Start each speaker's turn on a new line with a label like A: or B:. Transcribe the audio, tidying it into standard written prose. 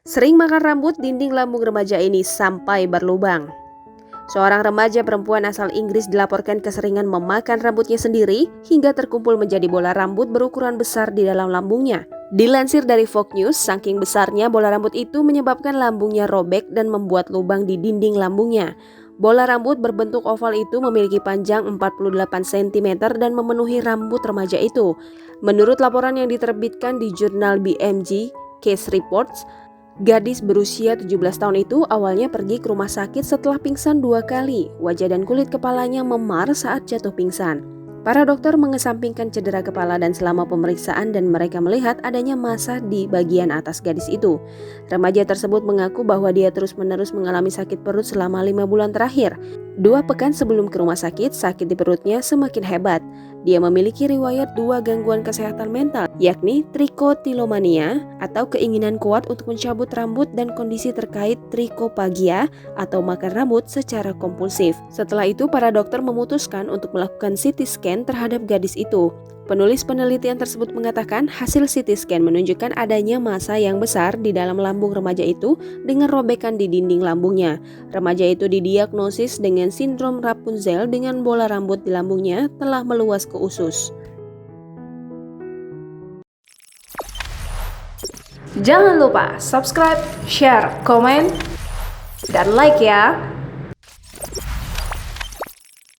A: Sering makan rambut, dinding lambung remaja ini sampai berlubang. Seorang remaja perempuan asal Inggris dilaporkan keseringan memakan rambutnya sendiri hingga terkumpul menjadi bola rambut berukuran besar di dalam lambungnya. Dilansir dari Fox News, saking besarnya bola rambut itu menyebabkan lambungnya robek dan membuat lubang di dinding lambungnya. Bola rambut berbentuk oval itu memiliki panjang 48 cm dan memenuhi rambut remaja itu. Menurut laporan yang diterbitkan di jurnal BMJ Case Reports, gadis berusia 17 tahun itu awalnya pergi ke rumah sakit setelah pingsan 2 kali. Wajah dan kulit kepalanya memar saat jatuh pingsan. Para dokter mengesampingkan cedera kepala dan selama pemeriksaan dan mereka melihat adanya massa di bagian atas gadis itu. Remaja tersebut mengaku bahwa dia terus-menerus mengalami sakit perut selama 5 bulan terakhir. 2 pekan sebelum ke rumah sakit di perutnya semakin hebat. Dia memiliki riwayat 2 gangguan kesehatan mental, yakni trikotilomania atau keinginan kuat untuk mencabut rambut dan kondisi terkait trikopagia atau makan rambut secara kompulsif. Setelah itu, para dokter memutuskan untuk melakukan CT scan terhadap gadis itu. Penulis penelitian tersebut mengatakan hasil CT scan menunjukkan adanya massa yang besar di dalam lambung remaja itu dengan robekan di dinding lambungnya. Remaja itu didiagnosis dengan sindrom Rapunzel dengan bola rambut di lambungnya telah meluas ke usus.
B: Jangan lupa subscribe, share, komen, dan like ya!